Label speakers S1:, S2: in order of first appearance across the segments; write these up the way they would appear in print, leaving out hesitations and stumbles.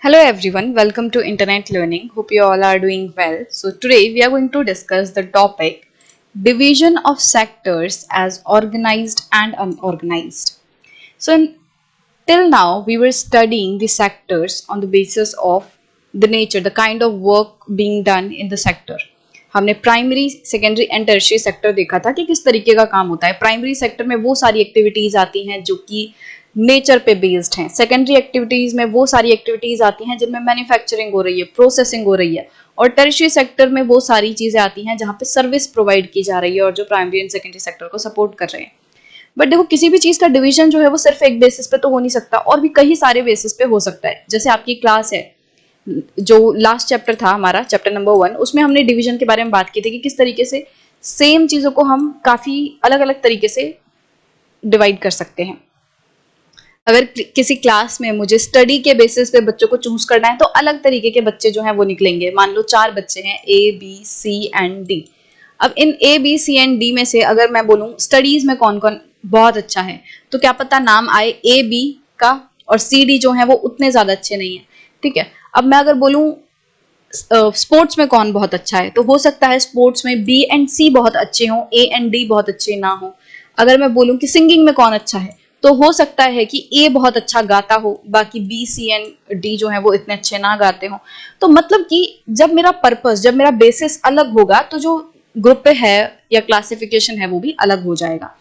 S1: Hello everyone, welcome to Internet Learning. Hope you all are doing well. So today we are going to discuss the topic division of sectors as organized and unorganized. Till now we were studying the sectors on the basis of the nature, the kind of work being done in the sector. हमने primary, secondary and tertiary sector देखा था कि किस तरीके का काम होता है. प्राइमरी सेक्टर में वो सारी एक्टिविटीज आती हैं जो कि नेचर पे बेस्ड हैं. सेकेंडरी एक्टिविटीज में वो सारी एक्टिविटीज आती हैं जिनमें मैन्युफैक्चरिंग हो रही है, प्रोसेसिंग हो रही है. और टर्शियरी सेक्टर में वो सारी चीजें आती हैं जहाँ पे सर्विस प्रोवाइड की जा रही है और जो प्राइमरी एंड सेकेंडरी सेक्टर को सपोर्ट कर रहे हैं. बट देखो, किसी भी चीज का डिवीजन जो है वो सिर्फ एक बेसिस पे तो हो नहीं सकता, और भी कई सारे बेसिस पे हो सकता है. जैसे आपकी क्लास है, जो लास्ट चैप्टर था हमारा, चैप्टर नंबर 1, उसमें हमने डिवीजन के बारे में बात की थी कि किस तरीके से सेम चीजों को हम काफी अलग अलग तरीके से डिवाइड कर सकते हैं. अगर किसी क्लास में मुझे स्टडी के बेसिस पे बच्चों को चूज करना है तो अलग तरीके के बच्चे जो हैं वो निकलेंगे. मान लो 4 बच्चे हैं, A, B, C and D. अब इन A, B, C and D में से अगर मैं बोलूं स्टडीज में कौन कौन बहुत अच्छा है, तो क्या पता नाम आए A, B का, और C, D जो है वो उतने ज्यादा अच्छे नहीं है. ठीक है. अब मैं अगर बोलूं स्पोर्ट्स में कौन बहुत अच्छा है, तो हो सकता है स्पोर्ट्स में B एंड C बहुत अच्छे हों, A एंड D बहुत अच्छे ना हो. अगर मैं बोलूं कि सिंगिंग में कौन अच्छा है, तो हो सकता है कि A बहुत अच्छा गाता हो, बाकी B, C एंड D जो है वो इतने अच्छे ना गाते हो. तो मतलब कि जब मेरा पर्पस, जब मेरा बेसिस अलग होगा, तो जो ग्रुप है या क्लासिफिकेशन है वो भी अलग हो जाएगा.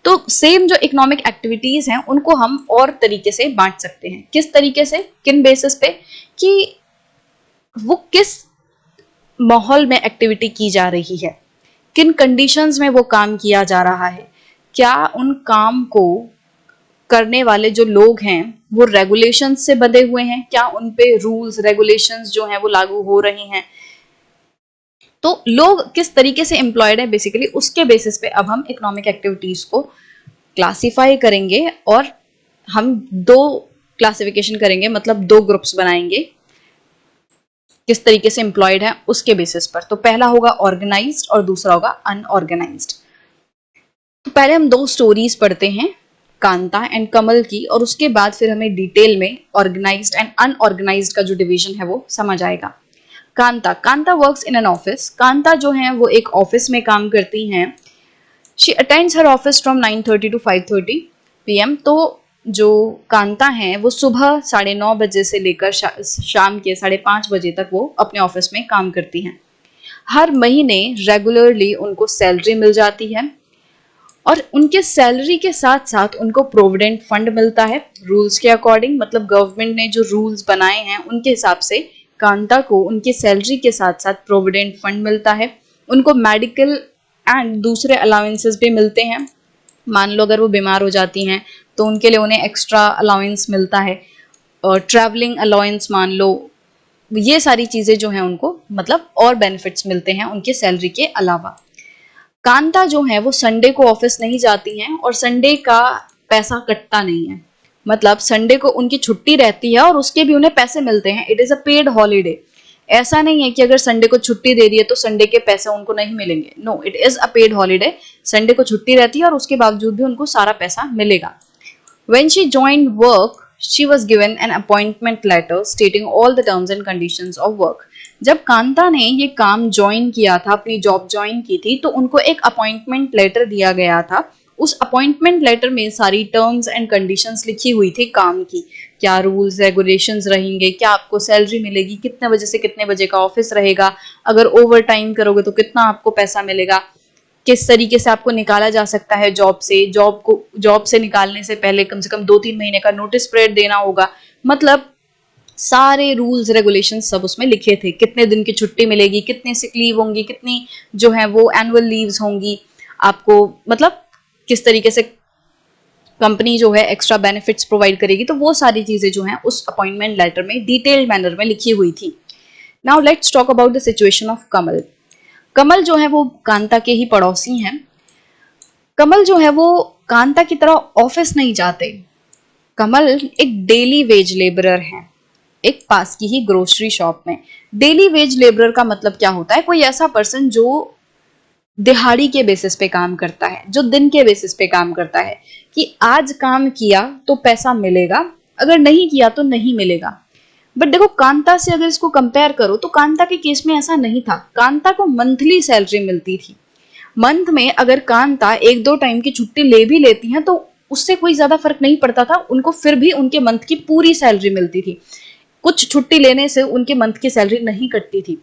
S1: तो सेम जो इकोनॉमिक एक्टिविटीज हैं उनको हम और तरीके से बांट सकते हैं. किस तरीके से, किन बेसिस पे, कि वो किस माहौल में एक्टिविटी की जा रही है, किन कंडीशंस में वो काम किया जा रहा है, क्या उन काम को करने वाले जो लोग हैं वो रेगुलेशंस से बंधे हुए हैं, क्या उन पे रूल्स रेगुलेशंस जो हैं वो लागू हो रही हैं, तो लोग किस तरीके से एम्प्लॉयड है बेसिकली, उसके बेसिस पे अब हम इकोनॉमिक एक्टिविटीज को क्लासिफाई करेंगे और हम 2 क्लासिफिकेशन करेंगे, मतलब 2 ग्रुप्स बनाएंगे किस तरीके से एम्प्लॉयड है उसके बेसिस पर. तो पहला होगा ऑर्गेनाइज्ड और दूसरा होगा अनऑर्गेनाइज्ड. तो पहले हम 2 स्टोरीज पढ़ते हैं, कांता एंड कमल की, और उसके बाद फिर हमें डिटेल में ऑर्गेनाइज्ड एंड अनऑर्गेनाइज्ड का जो डिवीजन है वो समझ आएगा. Kanta works in an office. Kanta जो है वो एक ऑफिस में काम करती हैं. She attends her office from 9:30 to 5:30 PM. तो जो कांता हैं वो सुबह 9:30 बजे से लेकर शाम के 5:30 बजे तक वो अपने ऑफिस में काम करती हैं. हर महीने रेगुलरली उनको सैलरी मिल जाती है, और उनके सैलरी के साथ साथ उनको प्रोविडेंट फंड मिलता है रूल्स के अकॉर्डिंग. मतलब गवर्नमेंट ने जो रूल्स बनाए हैं उनके हिसाब से कांता को उनकी सैलरी के साथ साथ प्रोविडेंट फंड मिलता है. उनको मेडिकल एंड दूसरे अलाउंसेस भी मिलते हैं. मान लो अगर वो बीमार हो जाती हैं तो उनके लिए उन्हें एक्स्ट्रा अलाउंस मिलता है, और ट्रैवलिंग अलाउंस मान लो. ये सारी चीजें जो हैं उनको मतलब और बेनिफिट्स मिलते हैं उनके सैलरी के अलावा. कांता जो है वो संडे को ऑफिस नहीं जाती हैं और संडे का पैसा कटता नहीं है. मतलब संडे को उनकी छुट्टी रहती है और उसके भी उन्हें पैसे मिलते हैं. It is a paid holiday. ऐसा नहीं है कि अगर संडे को छुट्टी दे दी है तो संडे के पैसे उनको नहीं मिलेंगे. No, it is a paid holiday. Sunday को छुट्टी रहती है और उसके बावजूद भी उनको सारा पैसा मिलेगा. When she joined work, she was given an appointment letter stating all the terms and conditions of work. जब कांता ने ये काम ज्वाइन किया था, अपनी जॉब ज्वाइन की थी, तो उनको एक अपॉइंटमेंट लेटर दिया गया था. उस अपॉइंटमेंट लेटर में सारी टर्म्स एंड कंडीशंस लिखी हुई थी काम की. क्या रूल्स रेगुलेशंस रहेंगे, क्या आपको सैलरी मिलेगी, कितने बजे से कितने बजे का ऑफिस रहेगा, अगर ओवर टाइम करोगे तो कितना आपको पैसा मिलेगा, किस तरीके से आपको निकाला जा सकता है जॉब से, जॉब से निकालने से पहले कम से कम 2-3 महीने का नोटिस पीरियड देना होगा. मतलब सारे रूल्स रेगुलेशन सब उसमें लिखे थे. कितने दिन की छुट्टी मिलेगी, कितनी सिक लीव होंगी, कितनी जो है वो एनुअल लीव्स होंगी आपको, मतलब किस तरीके से कंपनी जो है एक्स्ट्रा बेनिफिट्स प्रोवाइड करेगी. तो वो सारी चीजें जो हैं उस अपॉइंटमेंट लेटर में डिटेल्ड मैनर में लिखी हुई थी. Now let's talk about the situation of Kamal. Kamal जो है वो कांता के ही पड़ोसी हैं. कमल जो है वो कांता की तरह ऑफिस नहीं जाते. कमल एक डेली वेज लेबरर हैं, एक पास की ही ग्रोसरी शॉप में. डेली वेज लेबरर का मतलब क्या होता है? कोई ऐसा पर्सन जो दिहाड़ी के बेसिस पे काम करता है, जो दिन के बेसिस पे काम करता है, कि आज काम किया तो पैसा मिलेगा, अगर नहीं किया तो नहीं मिलेगा. बट देखो कांता से अगर इसको कंपेयर करो तो कांता के केस में ऐसा नहीं था। कांता को मंथली सैलरी मिलती थी। मंथ में अगर कांता एक दो टाइम की छुट्टी ले भी लेती हैं तो उससे कोई ज्यादा फर्क नहीं पड़ता था, उनको फिर भी उनके मंथ की पूरी सैलरी मिलती थी। कुछ छुट्टी लेने से उनके मंथ की सैलरी नहीं कटती थी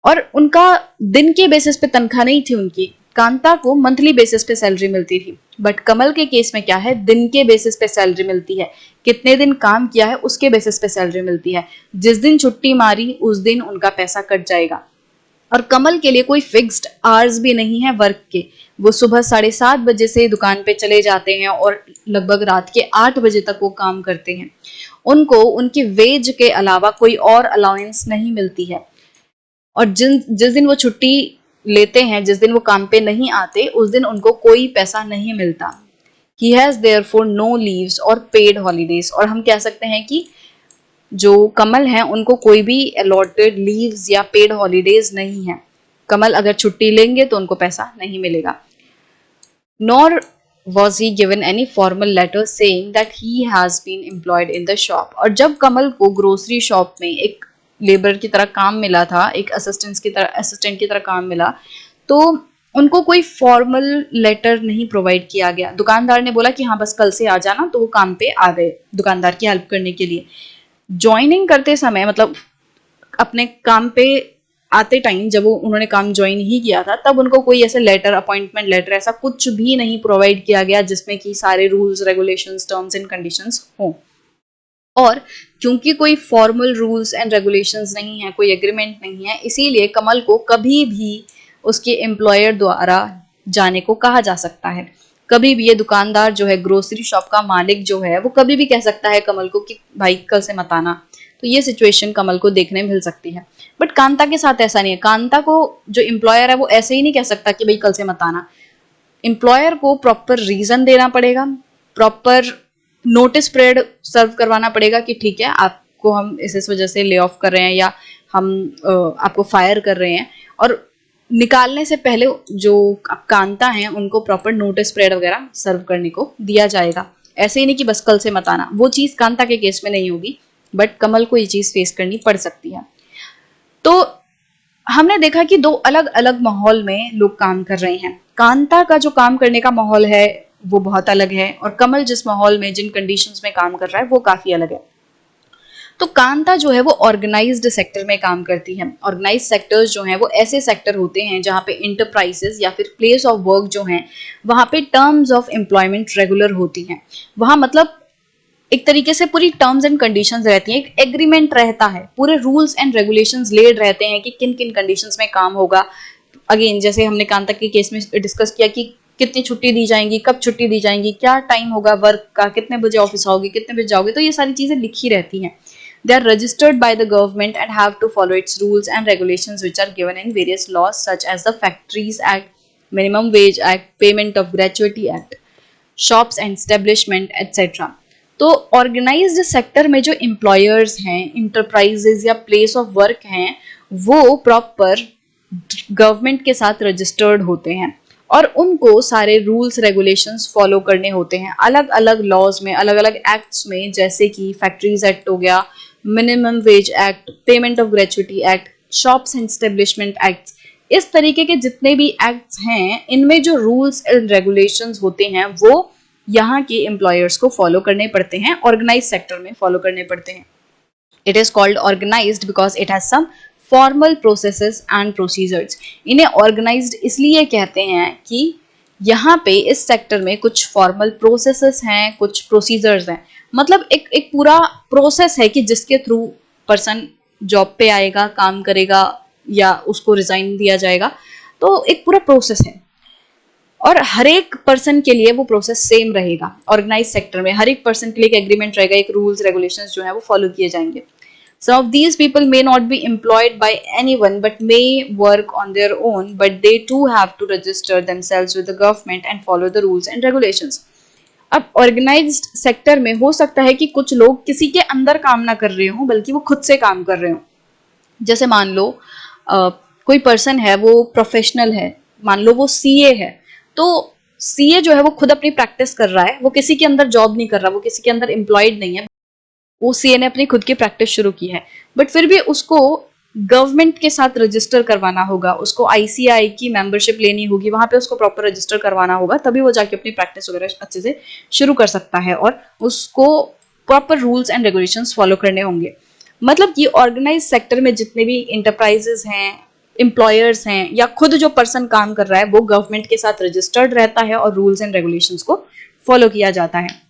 S1: और उनका दिन के बेसिस पे तनख्वाह नहीं थी उनकी। कांता को मंथली बेसिस पे सैलरी मिलती थी। बट कमल के केस में क्या है, दिन के बेसिस पे सैलरी मिलती है, कितने दिन काम किया है उसके बेसिस पे सैलरी मिलती है। जिस दिन छुट्टी मारी उस दिन उनका पैसा कट जाएगा। और कमल के लिए कोई फिक्स्ड आवर्स भी नहीं है वर्क के। वो सुबह 7:30 बजे से दुकान पे चले जाते हैं और लगभग रात के 8 बजे तक वो काम करते हैं। उनको उनकी वेज के अलावा कोई और अलाउंस नहीं मिलती है। और जिस दिन वो छुट्टी लेते हैं, जिस दिन वो काम पे नहीं आते, उस दिन उनको कोई पैसा नहीं मिलता। He has therefore no leaves और पेड हॉलीडेज। और हम कह सकते हैं कि जो कमल हैं उनको कोई भी अलॉटेड लीव्स या पेड हॉलीडेज नहीं है। कमल अगर छुट्टी लेंगे तो उनको पैसा नहीं मिलेगा। Nor was he given any formal letter saying that he has been employed in the shop। और जब कमल को ग्रोसरी शॉप में एक लेबर की तरह काम मिला था, एक असिस्टेंट की तरह काम मिला, तो उनको कोई फॉर्मल लेटर नहीं प्रोवाइड किया गया। दुकानदार ने बोला कि हाँ बस कल से आ जाना, तो वो काम पे आ गए दुकानदार की हेल्प करने के लिए। ज्वाइनिंग करते समय मतलब अपने काम पे आते टाइम जब वो उन्होंने काम ज्वाइन ही किया था, तब उनको कोई ऐसे लेटर, अपॉइंटमेंट लेटर ऐसा कुछ भी नहीं प्रोवाइड किया गया जिसमें कि सारे rules regulations terms and conditions हों। और क्योंकि कोई फॉर्मल रूल्स एंड रेगुलेशंस नहीं है, कोई एग्रीमेंट नहीं है, इसीलिए कमल को कभी भी उसके एम्प्लॉयर द्वारा जाने को कहा जा सकता है। कभी भी ये दुकानदार जो है, ग्रोसरी शॉप का मालिक जो है, वो कभी भी कह सकता है कमल को कि भाई कल से मत आना। तो ये सिचुएशन कमल को देखने मिल सकती है। बट कांता के साथ ऐसा नहीं है। कांता को जो एम्प्लॉयर है वो ऐसे ही नहीं कह सकता कि भाई कल से मत आना। एम्प्लॉयर को प्रॉपर रीजन देना पड़ेगा, प्रॉपर नोटिस पीरियड सर्व करवाना पड़ेगा कि ठीक है आपको हम इस वजह से ले ऑफ कर रहे हैं या हम आपको फायर कर रहे हैं। और निकालने से पहले जो कांता हैं उनको प्रॉपर नोटिस पीरियड वगैरह सर्व करने को दिया जाएगा। ऐसे ही नहीं कि बस कल से मत आना। वो चीज कांता के केस में नहीं होगी, बट कमल को ये चीज फेस करनी पड़ सकती है। तो हमने देखा कि दो अलग अलग माहौल में लोग काम कर रहे हैं। कांता का जो काम करने का माहौल है वो बहुत अलग है और कमल जिस माहौल में, जिन कंडीशंस में काम कर रहा है वो काफी अलग है। तो कांता जो है वो ऑर्गेनाइज्ड सेक्टर में काम करती है। ऑर्गेनाइज्ड सेक्टर्स जो हैं वो ऐसे सेक्टर होते हैं जहाँ पे इंटरप्राइजेस या फिर प्लेस ऑफ वर्क जो हैं वहाँ पे टर्म्स ऑफ एम्प्लॉयमेंट रेगुलर होती हैं। वहाँ मतलब एक तरीके से पूरी टर्म्स एंड कंडीशंस रहती हैं, एक एग्रीमेंट रहता है, पूरे रूल्स एंड रेगुलेशंस लेड रहते हैं कि किन किन कंडीशंस में काम होगा। अगेन जैसे हमने कांता के केस में डिस्कस किया कि कितनी छुट्टी दी जाएंगी, कब छुट्टी दी जाएंगी, क्या टाइम होगा वर्क का, कितने बजे ऑफिस आओगे, कितने बजे जाओगे, तो ये सारी चीजें लिखी रहती हैं। They are registered by the government and have to follow its rules and regulations which are given in various laws such as the Factories Act, Minimum Wage Act, Payment of Gratuity Act, Shops and Establishment etc. तो organised sector में जो employers हैं, enterprises या place of work हैं, वो proper government के साथ registered होते हैं और उनको सारे रूल्स रेगुलेशंस फॉलो करने होते हैं अलग अलग लॉज में, अलग अलग एक्ट्स में, जैसे कि फैक्ट्रीज एक्ट हो गया, minimum wage act, payment of gratuity act, shops and establishment act. इस तरीके के जितने भी एक्ट्स हैं इनमें जो रूल्स एंड रेगुलेशंस होते हैं वो यहाँ के एम्प्लॉयर्स को फॉलो करने पड़ते हैं, ऑर्गेनाइज सेक्टर में फॉलो करने पड़ते हैं। It is called organised because it has some formal processes and procedures. इन्हें ऑर्गेनाइज्ड इसलिए कहते हैं कि यहाँ पे इस सेक्टर में कुछ फॉर्मल प्रोसेसेस हैं, कुछ प्रोसीजर्स हैं। मतलब एक पूरा प्रोसेस है कि जिसके थ्रू पर्सन जॉब पे आएगा, काम करेगा या उसको रिजाइन दिया जाएगा। तो एक पूरा प्रोसेस है और हर एक पर्सन के लिए वो प्रोसेस सेम रहेगा। ऑर्गेनाइज सेक्टर में हर एक पर्सन के लिए एक एग्रीमेंट रहेगा, एक रूल्स रेगुलेशंस जो है वो फॉलो किए जाएंगे। Some of these people may not be employed by anyone but may work on their own, but they too have to register themselves with the government and follow the rules and regulations. अब organised sector में हो सकता है कि कुछ लोग किसी के अंदर काम ना कर रहे हों बल्कि वो खुद से काम कर रहे हों। जैसे मान लो कोई पर्सन है, वो प्रोफेशनल है, मान लो वो सीए है, तो सीए जो है वो खुद अपनी प्रैक्टिस कर रहा है, वो किसी के अंदर जॉब नहीं कर रहा, वो किसी के अंदर एम्प्लॉयड नहीं है, ओसीए ने अपनी खुद की प्रैक्टिस शुरू की है, बट फिर भी उसको गवर्नमेंट के साथ रजिस्टर करवाना होगा, उसको आईसीआई की मेंबरशिप लेनी होगी, वहां पे उसको प्रॉपर रजिस्टर करवाना होगा, तभी वो जाके अपनी प्रैक्टिस वगैरह अच्छे से शुरू कर सकता है और उसको proper rules and regulations follow करने होंगे। मतलब कि ऑर्गेनाइज सेक्टर में जितने भी इंटरप्राइजेस हैं, एम्प्लॉयर्स हैं, या खुद जो पर्सन काम कर रहा है वो गवर्नमेंट के साथ रजिस्टर्ड रहता है और रूल्स एंड रेगुलेशंस को फॉलो किया जाता है।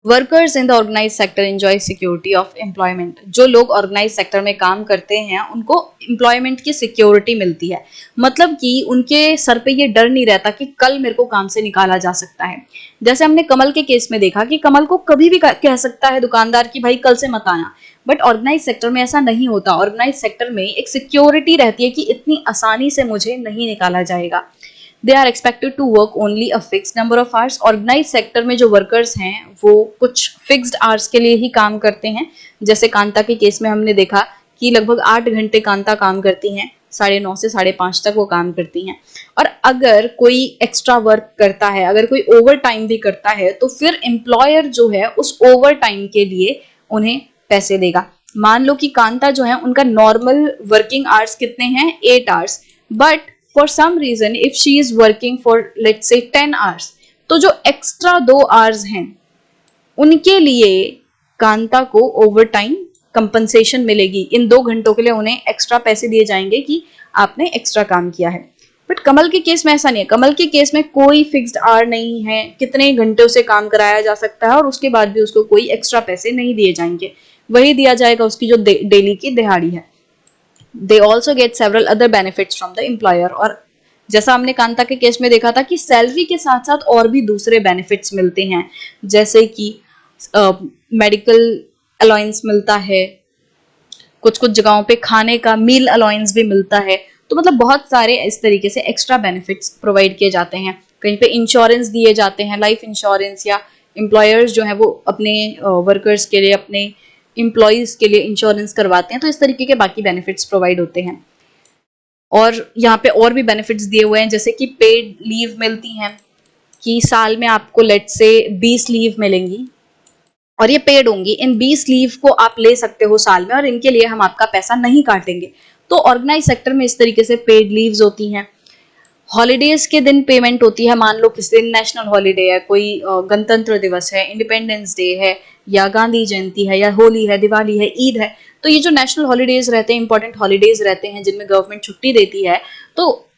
S1: Workers in the organise sector enjoy security of employment. जो लोग ऑर्गेनाइज सेक्टर में काम करते हैं उनको एम्प्लॉयमेंट की सिक्योरिटी मिलती है, मतलब कि उनके सर पे ये डर नहीं रहता कि कल मेरे को काम से निकाला जा सकता है। जैसे हमने कमल के केस में देखा कि कमल को कभी भी कह सकता है दुकानदार कि भाई कल से मत आना, बट ऑर्गेनाइज सेक्टर में ऐसा नहीं होता। ऑर्गेनाइज सेक्टर में एक सिक्योरिटी रहती है कि इतनी आसानी से मुझे नहीं निकाला जाएगा। They are expected to work only a fixed number of hours. Organise sector में जो वर्कर्स हैं वो कुछ फिक्स्ड आवर्स के लिए ही काम करते हैं। जैसे कांता के केस में हमने देखा कि लगभग 8 घंटे कांता काम करती हैं, 9:30 से 5:30 तक वो काम करती हैं। और अगर कोई एक्स्ट्रा वर्क करता है, अगर कोई ओवर टाइम भी करता है, तो फिर एम्प्लॉयर जो है उस ओवर टाइम के लिए उन्हें पैसे देगा। मान लो कि कांता जो है उनका नॉर्मल वर्किंग आवर्स कितने हैं, 8 hours, but for some reason if she is working for let's say 10 hours, तो जो एक्स्ट्रा 2 आवर्स हैं उनके लिए कांता को ओवर टाइम कंपनसेशन मिलेगी। इन 2 घंटों के लिए उन्हें एक्स्ट्रा पैसे दिए जाएंगे कि आपने एक्स्ट्रा काम किया है। बट कमल के केस में ऐसा नहीं है। कमल के केस में कोई फिक्स्ड आवर नहीं है, कितने घंटे उसे काम कराया जा सकता है और उसके बाद भी उसको कोई एक्स्ट्रा पैसे नहीं दिए जाएंगे, वही दिया जाएगा उसकी जो डेली की दिहाड़ी है। They also get several other benefits from the employer. और जैसा हमने कांता के केस में देखा था कि सैलरी के साथ साथ और भी दूसरे बेनिफिट्स मिलते हैं, जैसे कि मेडिकल अलाउंस मिलता है, कुछ कुछ जगहों पे खाने का मील अलाउंस भी मिलता है। तो मतलब बहुत सारे इस तरीके से एक्स्ट्रा बेनिफिट्स प्रोवाइड किए जाते हैं। कहीं पे इंश्योरेंस दिए जाते हैं, लाइफ इंश्योरेंस, या एम्प्लॉयर्स जो है वो अपने वर्कर्स के लिए, अपने एम्प्लॉयज के लिए इंश्योरेंस करवाते हैं। तो इस तरीके के बाकी बेनिफिट्स प्रोवाइड होते हैं। और यहाँ पे और भी बेनिफिट्स दिए हुए हैं, जैसे कि पेड लीव मिलती हैं, कि साल में आपको लेट से 20 लीव मिलेंगी और ये पेड होंगी। इन 20 लीव को आप ले सकते हो साल में और इनके लिए हम आपका पैसा नहीं काटेंगे। तो ऑर्गेनाइज सेक्टर में इस तरीके से पेड लीव्स होती हैं। हॉलीडेज के दिन पेमेंट होती है। मान लो किसी दिन नेशनल हॉलीडे है, कोई गणतंत्र दिवस है, इंडिपेंडेंस डे है, या गांधी जयंती है, या होली है, दिवाली है, ईद है, तो ये जो नेशनल हॉलीडेज रहते हैं, इंपॉर्टेंट हॉलीडेज रहते हैं जिनमें गवर्नमेंट छुट्टी देती है, तो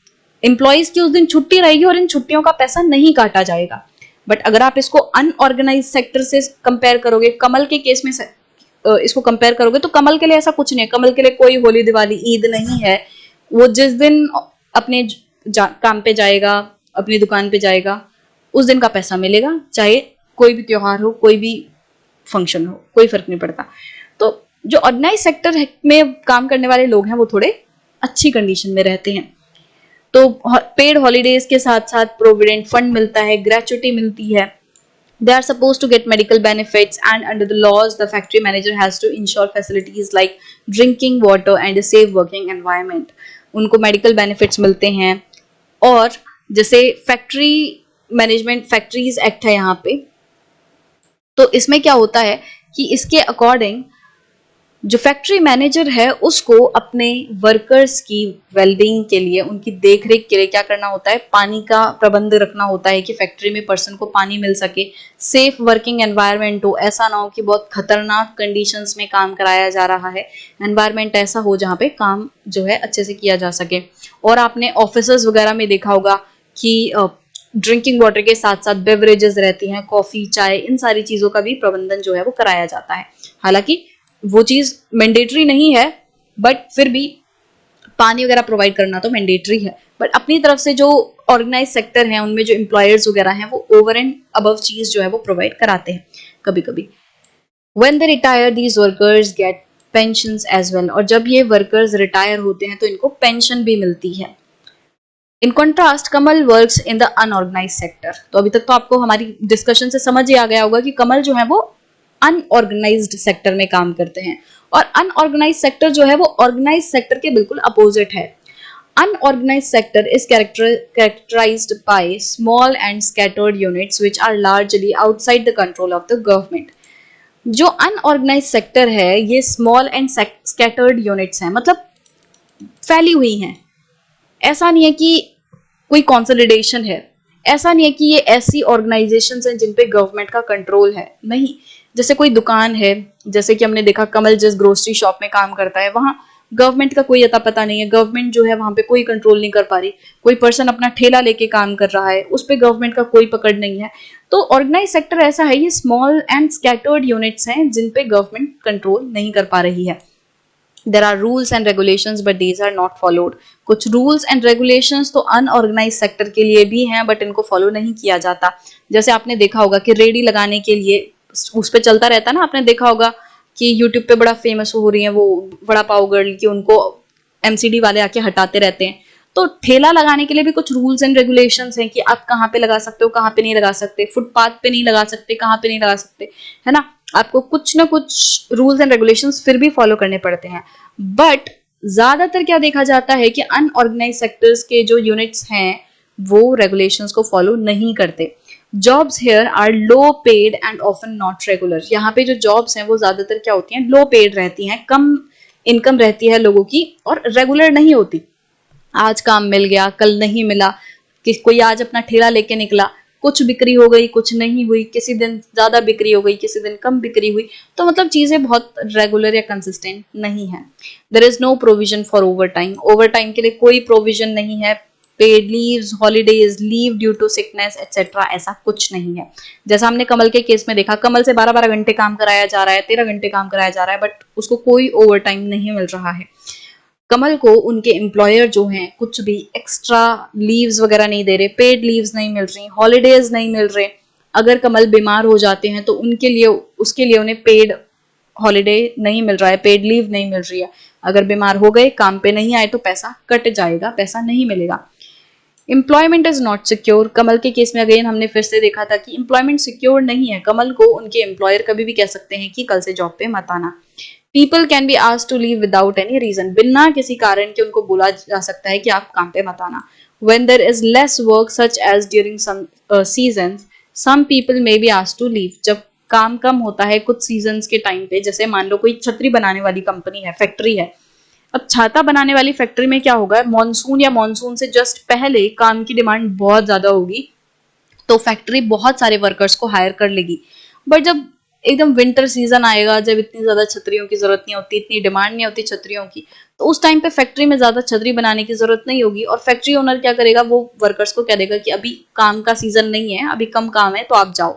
S1: एम्प्लॉयज की उस दिन छुट्टी रहेगी और इन छुट्टियों का पैसा नहीं काटा जाएगा। बट अगर आप इसको अनऑर्गेनाइज सेक्टर से कंपेयर करोगे, कमल के केस में इसको कंपेयर करोगे, तो कमल के लिए ऐसा कुछ नहीं है। कमल के लिए कोई होली दिवाली ईद नहीं है। वो जिस दिन अपने काम पे जाएगा, अपनी दुकान पे जाएगा, उस दिन का पैसा मिलेगा, चाहे कोई भी त्योहार हो, कोई भी फंक्शन हो, कोई फर्क नहीं पड़ता। तो जो ऑर्गेनाइज सेक्टर में काम करने वाले लोग हैं वो थोड़े अच्छी कंडीशन में रहते हैं। तो पेड हॉलीडेज के साथ साथ प्रोविडेंट फंड मिलता है, ग्रेचुटी मिलती है। They are supposed to get medical benefits, and under the laws, the factory manager has to ensure facilities like drinking water and a safe working environment. उनको medical benefits मिलते हैं। और जैसे factory management factories act है यहाँ पे, तो इसमें क्या होता है कि इसके अकॉर्डिंग जो फैक्ट्री मैनेजर है उसको अपने वर्कर्स की वेलबींग के लिए, उनकी देखरेख के लिए क्या करना होता है, पानी का प्रबंध रखना होता है कि फैक्ट्री में पर्सन को पानी मिल सके, सेफ वर्किंग एनवायरनमेंट हो, ऐसा ना हो कि बहुत खतरनाक कंडीशंस में काम कराया जा रहा है, एनवायरनमेंट ऐसा हो जहाँ पे काम जो है अच्छे से किया जा सके। और आपने ऑफिस वगैरह में देखा होगा कि ड्रिंकिंग वाटर के साथ साथ बेवरेजेस रहती हैं, कॉफी, चाय, इन सारी चीजों का भी प्रबंधन जो है वो कराया जाता है। हालांकि वो चीज मैंडेटरी नहीं है, बट फिर भी पानी वगैरह प्रोवाइड करना तो मैंडेटरी है। बट अपनी तरफ से जो ऑर्गेनाइज सेक्टर है उनमें जो एम्प्लॉयर्स वगैरह हैं वो ओवर एंड अबव चीज जो है वो प्रोवाइड कराते हैं कभी कभी। When they retire these workers get pensions as well. और जब ये वर्कर्स रिटायर होते हैं तो इनको पेंशन भी मिलती है। In contrast Kamal works in the unorganise sector. तो अभी तक तो आपको हमारी डिस्कशन से समझ ही आ गया होगा कि कमल जो है वो अनऑर्गेनाइज्ड सेक्टर में काम करते हैं। और अनऑर्गेनाइज सेक्टर जो है वो ऑर्गेनाइज सेक्टर के बिल्कुल अपोजिट है। Unorganized sector is characterized by small and scattered units which are largely outside the control of the government. जो अनऑर्गेनाइज सेक्टर है ये स्मॉल एंड स्कैटर्ड यूनिट्स हैं, मतलब फैली हुई हैं। ऐसा नहीं है कि कोई कंसोलिडेशन है, ऐसा नहीं है कि ये ऐसी ऑर्गेनाइजेशंस हैं जिन पे गवर्नमेंट का कंट्रोल है, नहीं। जैसे कोई दुकान है, जैसे कि हमने देखा कमल जिस ग्रोसरी शॉप में काम करता है, वहां गवर्नमेंट का कोई अता पता नहीं है, गवर्नमेंट जो है वहां पे कोई कंट्रोल नहीं कर पा रही। कोई पर्सन अपना ठेला लेके काम कर रहा है, उस पर गवर्नमेंट का कोई पकड़ नहीं है। तो ऑर्गेनाइज सेक्टर ऐसा है, ये स्मॉल एंड स्कैटर्ड यूनिट्स हैं जिन पे गवर्नमेंट कंट्रोल नहीं कर पा रही है। there are rules and regulations but these are not followed। कुछ rules and regulations तो unorganized sector के लिए भी हैं but इनको follow नहीं किया जाता। जैसे आपने देखा होगा कि रेडी लगाने के लिए उस पे चलता रहता है ना, आपने देखा होगा कि YouTube पे बड़ा फेमस हो रही है वो वड़ा पाव गर्ल की, उनको MCD वाले आके हटाते रहते हैं। तो ठेला लगाने के लिए भी कुछ रूल्स एंड रेगुलेशंस हैं कि आप कहाँ पे लगा सकते हो, कहाँ पे नहीं लगा सकते, फुटपाथ पे नहीं लगा सकते, कहाँ पे नहीं लगा सकते, है ना। आपको कुछ ना कुछ रूल्स एंड रेगुलेशंस फिर भी फॉलो करने पड़ते हैं। बट ज्यादातर क्या देखा जाता है कि अनऑर्गेनाइज सेक्टर्स के जो यूनिट्स हैं वो रेगुलेशंस को फॉलो नहीं करते। Jobs here are low paid and often not regular. यहाँ पे जो जॉब्स हैं वो ज्यादातर क्या होती हैं, लो पेड रहती हैं, कम इनकम रहती है लोगों की और रेगुलर नहीं होती। आज काम मिल गया, कल नहीं मिला, कि कोई आज अपना ठेला लेके निकला, कुछ बिक्री हो गई, कुछ नहीं हुई, किसी दिन ज्यादा बिक्री हो गई, किसी दिन कम बिक्री हुई। तो मतलब चीजें बहुत रेगुलर या कंसिस्टेंट नहीं है। There is no provision for overtime. Overtime के लिए कोई प्रोविजन नहीं है। Paid leaves, holidays, leave due to sickness etcetera, ऐसा कुछ नहीं है। जैसा हमने कमल के केस में देखा, कमल से 12-12 घंटे काम कराया जा रहा है, 13 घंटे काम कराया जा रहा है, बट उसको कोई ओवर टाइम नहीं मिल रहा है। कमल को उनके एम्प्लॉयर जो हैं कुछ भी एक्स्ट्रा लीव्स वगैरह नहीं दे रहे, पेड लीव्स नहीं मिल रही, हॉलीडेज नहीं मिल रहे। अगर कमल बीमार हो जाते हैं तो उनके लिए, उसके लिए उन्हें पेड हॉलीडे नहीं मिल रहा है, पेड लीव नहीं मिल रही है। अगर बीमार हो गए, काम पे नहीं आए तो पैसा कट जाएगा, पैसा नहीं मिलेगा। Employment is not secure. Kamal के केस में अगेन हमने फिर से देखा था कि एम्प्लॉयमेंट सिक्योर नहीं है। कमल को उनके एम्प्लॉयर कभी भी कह सकते हैं कि कल से जॉब पे मत आना। People can be asked to leave without any reason. बिना किसी कारण के उनको बोला जा सकता है कि आप काम पे मत आना। When there is less work such as during some seasons, some people may be asked to leave। जब काम कम होता है कुछ सीजन्स के टाइम पे, जैसे मान लो कोई छतरी बनाने वाली कंपनी है, फैक्ट्री है। अब छाता बनाने वाली फैक्ट्री में क्या होगा, मॉनसून या मॉनसून से जस्ट पहले काम की डिमांड बहुत ज्यादा होगी, तो फैक्ट्री बहुत सारे वर्कर्स को हायर कर लेगी। बट जब एकदम विंटर सीजन आएगा, जब इतनी ज्यादा छतरियों की जरूरत नहीं होती, इतनी डिमांड नहीं होती छतरियों की, तो उस टाइम पे फैक्ट्री में ज्यादा छतरी बनाने की जरूरत नहीं होगी। और फैक्ट्री ओनर क्या करेगा, वो वर्कर्स को कह देगा कि अभी काम का सीजन नहीं है, अभी कम काम है, तो आप जाओ।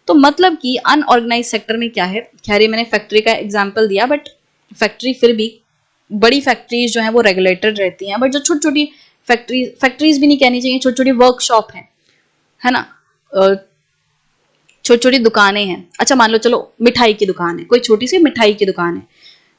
S1: तो मतलब कि अनऑर्गेनाइज सेक्टर में क्या है, खैर मैंने फैक्ट्री का एग्जाम्पल दिया, बट फैक्ट्री फिर भी, बड़ी फैक्ट्रीज जो है वो रेगुलेटेड रहती हैं, बट जो छोटी छोटी फैक्ट्रीज भी नहीं कहनी चाहिए, छोटी छोटी वर्कशॉप है ना, छोटी छोटी दुकानें हैं। अच्छा मान लो चलो मिठाई की दुकान है, कोई छोटी सी मिठाई की दुकान है,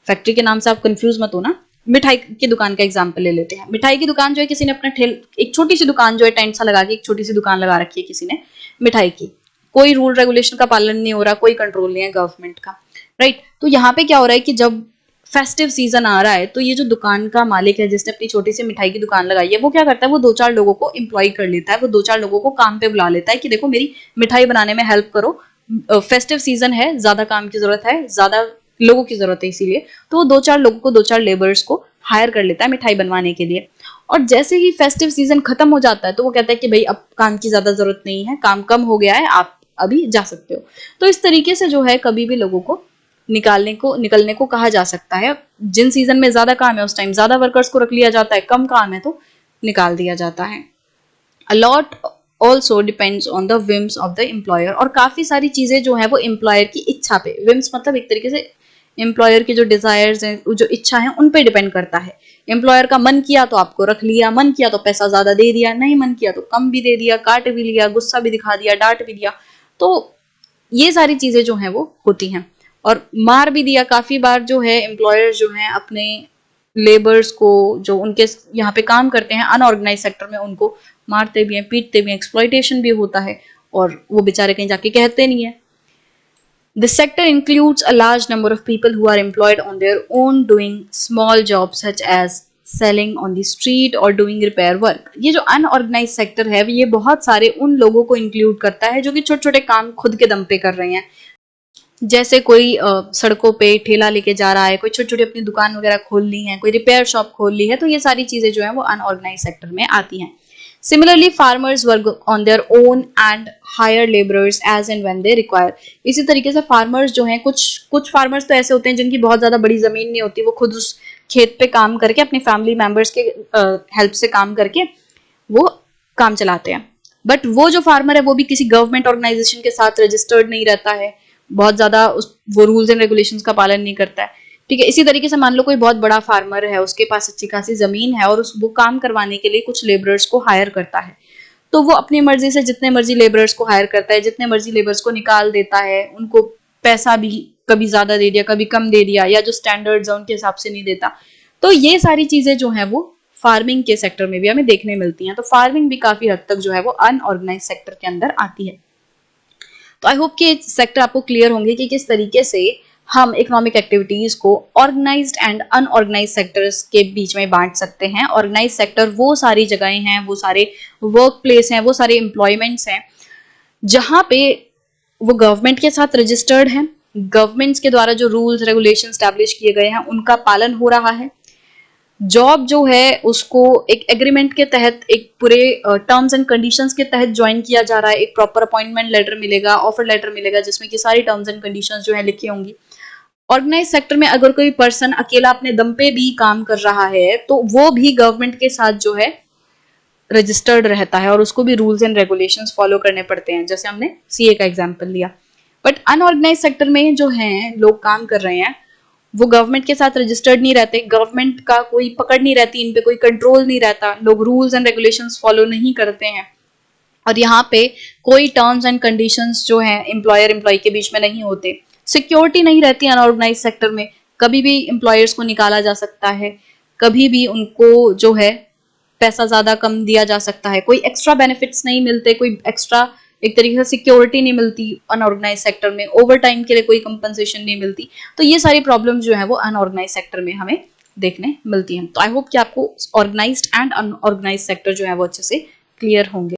S1: फैक्ट्री के नाम से आप कंफ्यूज मत हो ना। मिठाई की दुकान का एग्जांपल ले लेते हैं। मिठाई की दुकान जो है, किसी ने अपना एक छोटी सी दुकान जो है टेंट सा लगा के एक छोटी सी दुकान लगा रखी है किसी ने मिठाई की। कोई रूल रेगुलेशन का पालन नहीं हो रहा, कोई कंट्रोल नहीं है गवर्नमेंट का, राइट। तो यहाँ पे क्या हो रहा है कि जब फेस्टिव सीजन आ रहा है तो ये जो दुकान का मालिक है जिसने अपनी छोटी सी मिठाई की दुकान लगाई है, वो क्या करता है, वो 2-4 लोगों को एम्प्लॉय कर लेता है, वो 2-4 लोगों को काम पे बुला लेता है कि देखो मेरी मिठाई बनाने में हेल्प करो, फेस्टिव सीजन है, ज्यादा काम की जरूरत है, ज्यादा लोगों की जरूरत है, इसीलिए तो वो 2-4 लोगों को, 2-4 लेबर्स को हायर कर लेता है मिठाई बनवाने के लिए। और जैसे ही फेस्टिव सीजन खत्म हो जाता है तो वो कहता है कि भाई अब काम की ज्यादा जरूरत नहीं है, काम कम हो गया है, आप अभी जा सकते हो। तो इस तरीके से जो है कभी भी लोगों को निकलने को कहा जा सकता है। जिन सीजन में ज्यादा काम है उस टाइम ज्यादा वर्कर्स को रख लिया जाता है, कम काम है तो निकाल दिया जाता है। A lot also depends on the whims of the employer। और काफी सारी चीजें जो है वो एम्प्लॉयर की इच्छा पे, whims मतलब एक तरीके से एम्प्लॉयर के जो डिजायर्स हैं, जो इच्छा है, उन पे डिपेंड करता है। एम्प्लॉयर का मन किया तो आपको रख लिया, मन किया तो पैसा ज्यादा दे दिया, नहीं मन किया तो कम भी दे दिया, काट भी लिया, गुस्सा भी दिखा दिया, डांट भी दिया। तो ये सारी चीजें जो हैं वो होती हैं। और मार भी दिया काफी बार, जो है एम्प्लॉयर जो है अपने लेबर्स को, जो उनके यहाँ पे काम करते हैं अनऑर्गेनाइज सेक्टर में, उनको मारते भी हैं, पीटते भी हैं, एक्सप्लॉइटेशन भी होता है, और वो बेचारे कहीं जाके कहते नहीं है। This sector includes a large number of people who are employed on their own doing small jobs such as selling on the street or doing repair work। ये जो अनऑर्गेनाइज सेक्टर है ये बहुत सारे उन लोगों को इंक्लूड करता है जो कि छोटे छोटे काम खुद के दम पे कर रहे हैं, जैसे कोई सड़कों पे ठेला लेके जा रहा है, कोई छोटी छोटी अपनी दुकान वगैरह खोल ली है, कोई रिपेयर शॉप खोल ली है, तो ये सारी चीजें जो है वो अनऑर्गेनाइज सेक्टर में आती हैं। Similarly farmers work on their own and hire labourers as and when they require. इसी तरीके से फार्मर्स जो हैं, कुछ कुछ फार्मर्स तो ऐसे होते हैं जिनकी बहुत ज्यादा बड़ी जमीन नहीं होती, वो खुद उस खेत पे काम करके अपने फैमिली मेंबर्स के हेल्प से काम करके वो काम चलाते हैं। बट वो जो फार्मर है वो भी किसी गवर्नमेंट ऑर्गेनाइजेशन के साथ रजिस्टर्ड नहीं रहता है, बहुत ज्यादा वो रूल्स एंड रेगुलेशंस का पालन नहीं करता है। ठीक है, इसी तरीके से मान लो कोई बहुत बड़ा फार्मर है, उसके पास अच्छी खासी जमीन है और वो काम करवाने के लिए कुछ लेबरर्स को हायर करता है, तो वो अपनी मर्जी से जितने मर्जी लेबरर्स को हायर करता है, जितने मर्जी लेबरर्स को निकाल देता है, उनको पैसा भी कभी ज्यादा दे दिया, कभी कम दे दिया, या जो स्टैंडर्ड्स है उनके हिसाब से नहीं देता। तो ये सारी चीजें जो है वो फार्मिंग के सेक्टर में भी हमें देखने मिलती हैं। तो फार्मिंग भी काफी हद तक जो है वो अनऑर्गेनाइज सेक्टर के अंदर आती है। तो आई होप कि सेक्टर आपको क्लियर होंगे कि किस तरीके से हम इकोनॉमिक एक्टिविटीज को ऑर्गेनाइज्ड एंड अनऑर्गेनाइज सेक्टर्स के बीच में बांट सकते हैं। ऑर्गेनाइज सेक्टर वो सारी जगहें हैं, वो सारे वर्क प्लेस हैं, वो सारे एम्प्लॉयमेंट्स हैं जहां पे वो गवर्नमेंट के साथ रजिस्टर्ड है, गवर्नमेंट्स के द्वारा जो रूल्स रेगुलेशन स्टैब्लिश किए गए हैं उनका पालन हो रहा है। जॉब जो है उसको एक एग्रीमेंट के तहत, एक पूरे टर्म्स एंड कंडीशंस के तहत ज्वाइन किया जा रहा है, एक प्रॉपर अपॉइंटमेंट लेटर मिलेगा, ऑफर लेटर मिलेगा, जिसमें कि सारी टर्म्स एंड कंडीशंस जो है लिखी होंगी। ऑर्गेनाइज सेक्टर में अगर कोई पर्सन अकेला अपने दम पे भी काम कर रहा है तो वो भी गवर्नमेंट के साथ जो है रजिस्टर्ड रहता है और उसको भी रूल्स एंड रेगुलेशंस फॉलो करने पड़ते हैं, जैसे हमने सीए का एग्जांपल लिया। बट अनऑर्गेनाइज सेक्टर में जो है लोग काम कर रहे हैं वो गवर्नमेंट के साथ रजिस्टर्ड नहीं रहते, गवर्नमेंट का कोई पकड़ नहीं रहती, इन पे कोई कंट्रोल नहीं रहता, लोग रूल्स एंड रेगुलेशंस फॉलो नहीं करते हैं, और यहाँ पे कोई टर्म्स एंड कंडीशंस जो है एम्प्लॉयर एम्प्लॉय के बीच में नहीं होते। सिक्योरिटी नहीं रहती अनऑर्गेनाइज सेक्टर में, कभी भी एम्प्लॉयर्स को निकाला जा सकता है, कभी भी उनको जो है पैसा ज्यादा कम दिया जा सकता है, कोई एक्स्ट्रा बेनिफिट्स नहीं मिलते, कोई एक्स्ट्रा एक तरीके से सिक्योरिटी नहीं मिलती अनऑर्गेनाइज सेक्टर में, ओवर टाइम के लिए कोई कंपनसेशन नहीं मिलती। तो ये सारी प्रॉब्लम जो है वो अनऑर्गेनाइज सेक्टर में हमें देखने मिलती हैं। तो आई होप कि आपको ऑर्गेनाइज्ड एंड अनऑर्गेनाइज सेक्टर जो है वो अच्छे से क्लियर होंगे।